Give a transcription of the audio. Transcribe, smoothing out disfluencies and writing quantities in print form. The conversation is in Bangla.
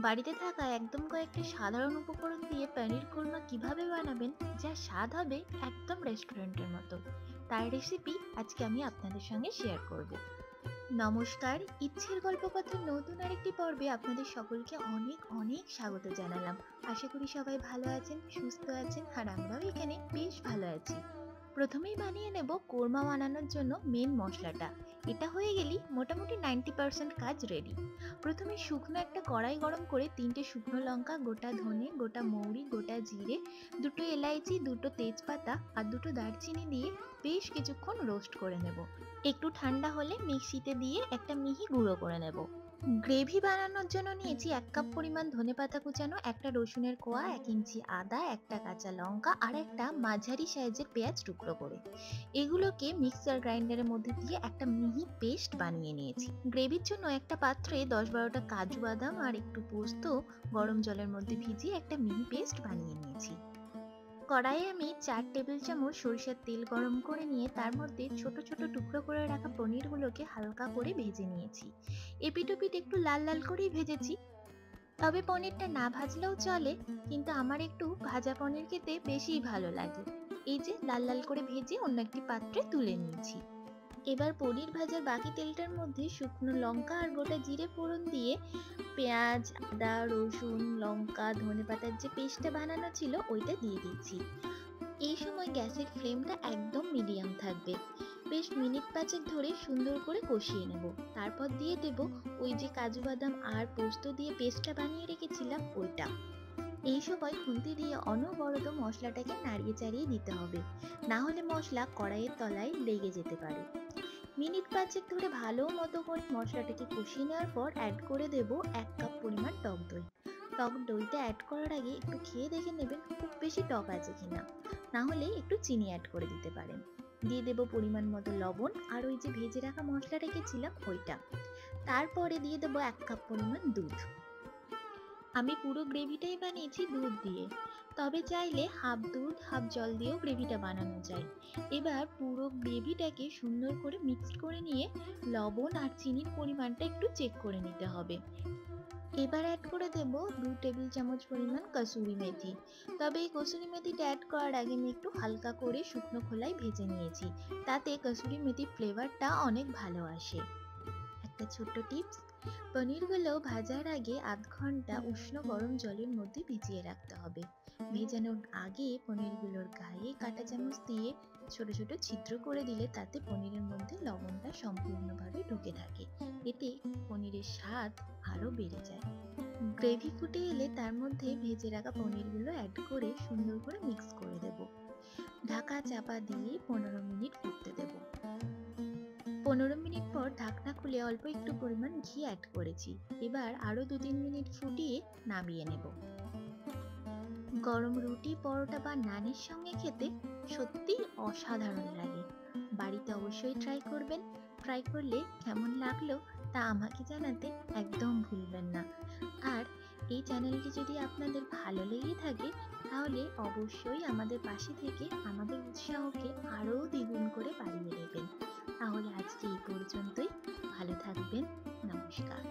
বাড়িতে থাকা একদম কয়েকটা সাধারণ উপকরণ দিয়ে পনির কোরমা কিভাবে বানাবেন যা স্বাদ হবে একদম রেস্টুরেন্টের মতো, তার রেসিপি আজকে আমি আপনাদের সঙ্গে শেয়ার করব। নমস্কার, ইচ্ছের গল্প কথার নতুন আরেকটি পর্বে আপনাদের সকলকে অনেক অনেক স্বাগত জানালাম। আশা করি সবাই ভালো আছেন, সুস্থ আছেন, আর আমরাও এখানে বেশ ভালো আছি। প্রথমেই বানিয়ে নেব কোরমা বানানোর জন্য মেন মশলাটা। এটা হয়ে গেলেই মোটামুটি 90% কাজ রেডি। প্রথমে শুকনো একটা কড়াই গরম করে 3টে শুকনো লঙ্কা, গোটা ধনে, গোটা মৌরি, গোটা জিরে, দুটো এলাইচি, দুটো তেজপাতা আর দুটো দারচিনি দিয়ে বেশ কিছুক্ষণ রোস্ট করে নেব। একটু ঠান্ডা হলে মিক্সিতে দিয়ে একটা মিহি গুঁড়ো করে নেব। গ্রেভি বানানোর জন্য নিয়েছি 1 কাপ পরিমাণ ধনেপাতা কুচানো, একটা রসুনের কোয়া, 1 ইঞ্চি আদা, একটা কাঁচা লঙ্কা আর একটা মাঝারি সাইজের পেঁয়াজ টুকরো করে। এগুলোকে মিক্সার গ্রাইন্ডারের মধ্যে দিয়ে একটা মিহি পেস্ট বানিয়ে নিয়েছি। গ্রেভির জন্য একটা পাত্রে 10-12টা কাজু বাদাম আর একটু পোস্ত গরম জলের মধ্যে ভিজিয়ে একটা মিহি পেস্ট বানিয়ে নিয়েছি। কড়াইয়ে আমি 4 টেবিল চামচ সরিষার তেল গরম করে নিয়ে তার মধ্যে ছোট ছোট টুকরো করে রাখা পনিরগুলোকে হালকা করে ভেজে নিয়েছি। এপিট ওপিট একটু লাল লাল করেই ভেজেছি। তবে পনিরটা না ভাজলেও চলে, কিন্তু আমার একটু ভাজা পনির খেতে বেশিই ভালো লাগে। এই যে লাল লাল করে ভেজে অন্য একটি পাত্রে তুলে নিয়েছি। এবার পনির ভাজার বাকি তেলটার মধ্যে শুকনো লঙ্কা আর গোটা জিরে ফোড়ন দিয়ে পেঁয়াজ, আদা, রসুন, লঙ্কা, ধনেপাতার যে পেস্টটা বানানো ছিল ওইটা দিয়ে দিচ্ছি। এই সময় গ্যাসের ফ্লেমটা একদম মিডিয়াম থাকবে। বেশ মিনিট 5 ধরে সুন্দর করে কষিয়ে নেব। তারপর দিয়ে দেব ওই যে কাজু বাদাম আর পোস্ত দিয়ে পেস্টটা বানিয়ে রেখেছিলাম ওইটা। এই সময় খুন্তি দিয়ে অনবরত মশলাটাকে নাড়িয়ে চাড়িয়ে দিতে হবে, না হলে মশলা কড়াইয়ের তলায় লেগে যেতে পারে। মিনিট 5 ধরে ভালো মতো করে মশলাটাকে কষিয়ে নেওয়ার পর অ্যাড করে দেব 1 কাপ পরিমাণ টক দই। টক দইটা অ্যাড করার আগে একটু খেয়ে দেখে নেবেন খুব বেশি টক আছে কিনা, না হলে একটু চিনি অ্যাড করে দিতে পারেন। দিয়ে দেব পরিমাণ মতো লবণ আর ওই যে ভেজে রাখা মশলা রেখেছিলাম ওইটা। তারপরে দিয়ে দেবো 1 কাপ পরিমাণ দুধ। আমি পুরো গ্রেভিটাই বানিয়েছি দুধ দিয়ে, তবে চাইলে হাফ দুধ হাফ জল দিয়েও গ্রেভিটা বানানো যায়। এবার পুরো গ্রেভিটাকে সুন্দর করে মিক্সড করে নিয়ে লবণ আর চিনির পরিমাণটা একটু চেক করে নিতে হবে। এবার অ্যাড করে দেব 2 টেবিল চামচ পরিমাণ কসুরি মেথি। তবে এই কসুরি মেথিটা অ্যাড করার আগে আমি একটু হালকা করে শুকনো খোলায় ভেজে নিয়েছি, তাতে কসুরি মেথির ফ্লেভারটা অনেক ভালো আসে। একটা ছোট্ট টিপস, পনিরগুলো ভাজার আগে আধ ঘন্টা উষ্ণ গরম জলের মধ্যে ভিজিয়ে রাখতে হবে। ভেজানোর আগে পনিরগুলোর গায়ে কাঁটা চামচ দিয়ে ছোট ছোট ছিদ্র করে দিলে তাতে পনিরের মধ্যে লবণটা সম্পূর্ণভাবে ঢুকে থাকে। এতে পনিরের স্বাদ আরও বেড়ে যায়। গ্রেভি ফুটে এলে তার মধ্যে ভেজে রাখা পনিরগুলো অ্যাড করে সুন্দর করে মিক্স করে দেব। ঢাকা চাপা দিয়ে 15 মিনিট ফুটতে দেব। 15 মিনিট পর ঢাকনা খুলে অল্প একটু পরিমাণ ঘি অ্যাড করেছি। এবার আরো 2-3 মিনিট ফুটিয়ে নামিয়ে নেব। গরম রুটি, পরোটা বা নানের সঙ্গে খেতে সত্যিই অসাধারণ লাগে। বাড়িতে অবশ্যই ট্রাই করবেন। ট্রাই করলে কেমন লাগলো তা আমাকে জানাতে একদম ভুলবেন না। আর এই চ্যানেলটি যদি আপনাদের ভালো লেগে থাকে তাহলে অবশ্যই আমাদের পাশে থেকে আমাদের উৎসাহকে আরও দ্বিগুণ করে বাড়িয়ে দেবেন। তাহলে আজকে এই পর্যন্তই। ভালো থাকবেন। নমস্কার।